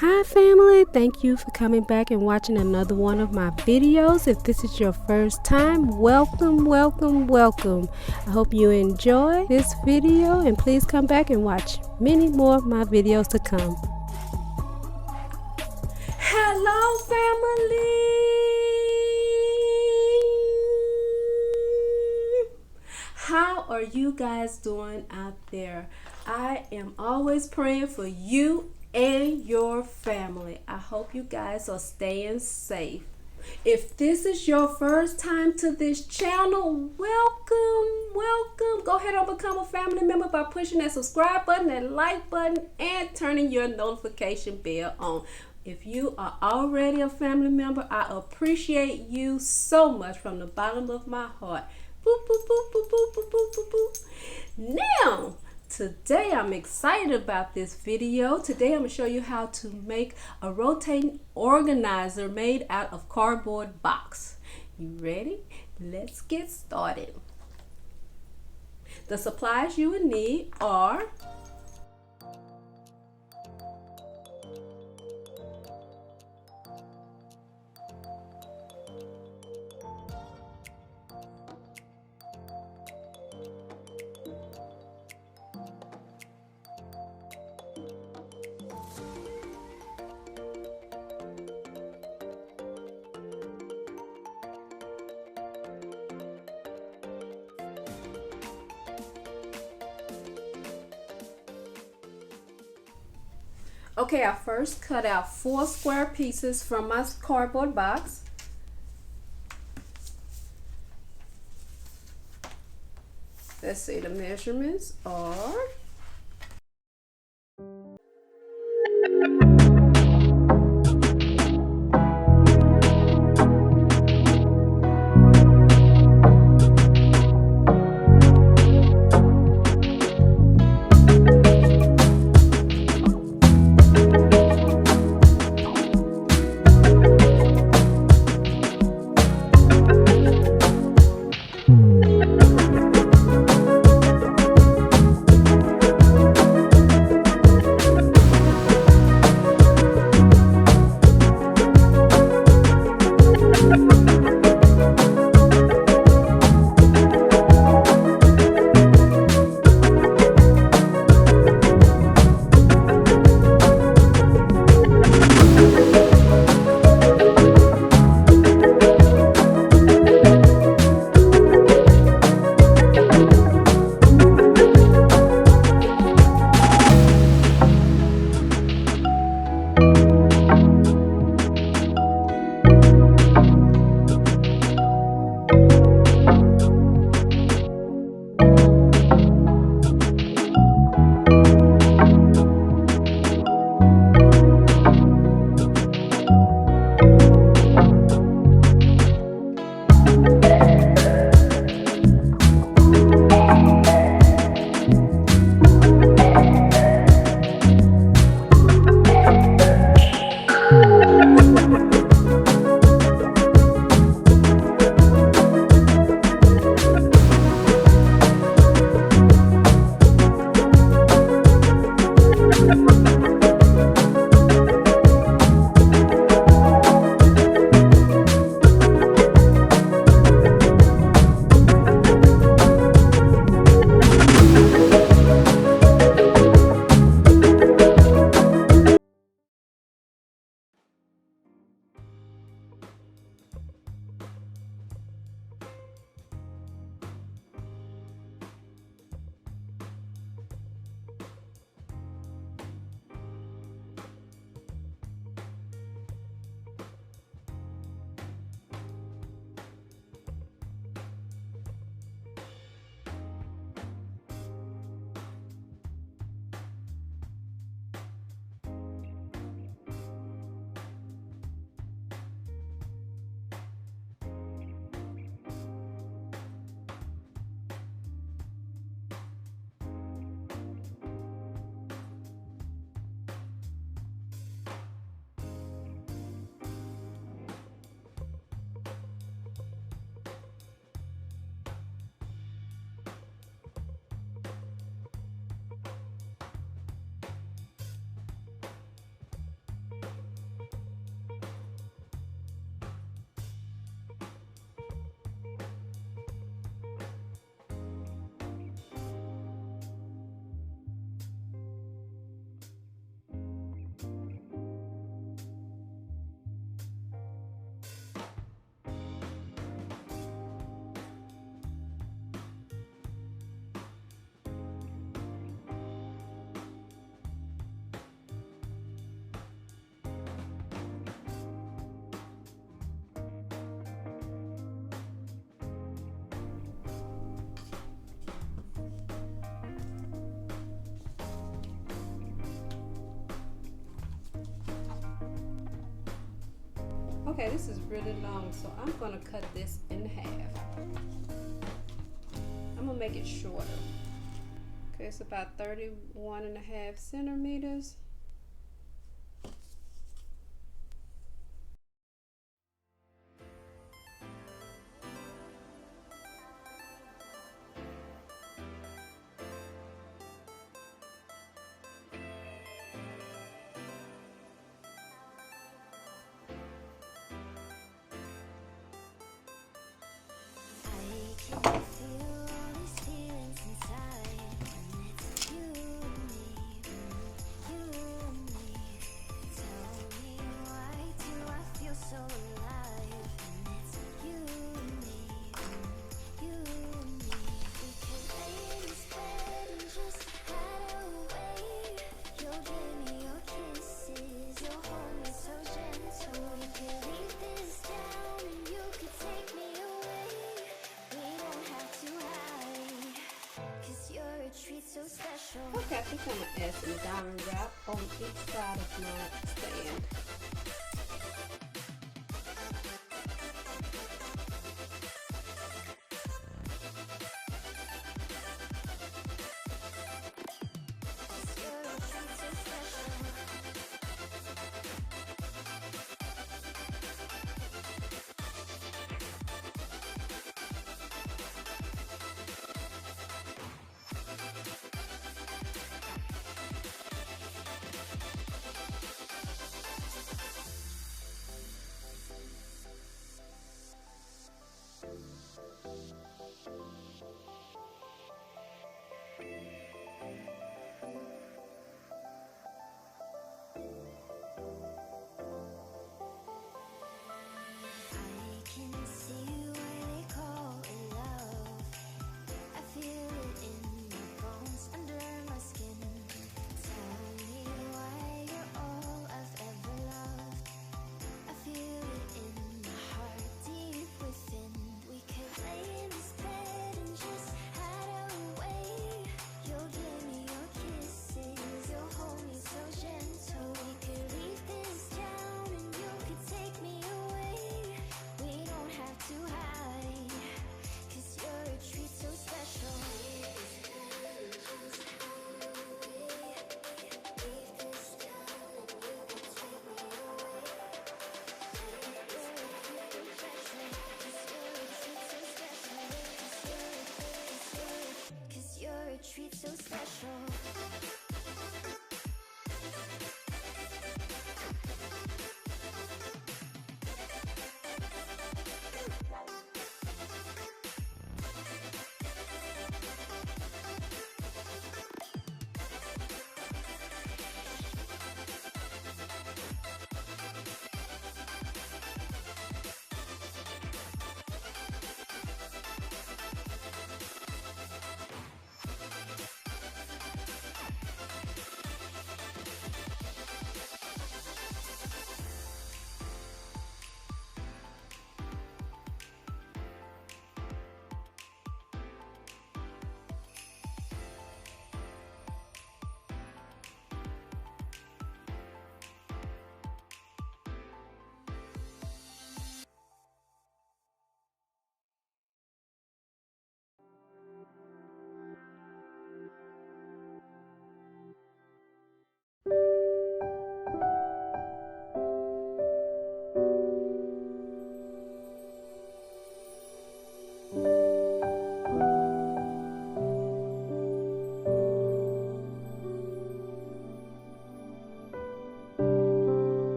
Hi family, thank you for coming back and watching another one of my videos. If this is your first time, welcome. I hope you enjoy this video and please come back and watch many more of my videos to come. Hello family! How are you guys doing out there? I am always praying for you and your family. I hope you guys are staying safe. If this is your first time to this channel, welcome. Go ahead and become a family member by pushing that subscribe button, that like button, and turning your notification bell on. If you are already a family member, I appreciate you so much from the bottom of my heart. Boop, boop, boop, boop, boop, boop, boop, boop, boop. Now, today I'm excited about this video. Today I'm going to show you how to make a rotating organizer made out of cardboard box. You ready? Let's get started. The supplies you will need are Okay, I first cut out 4 square pieces from my cardboard box. Let's see, the measurements are Okay, this is really long, so I'm gonna cut this in half. I'm gonna make it shorter. Okay, it's about 31.5 centimeters. Okay, I think I'm gonna add some diamond wrap on each side of my stand.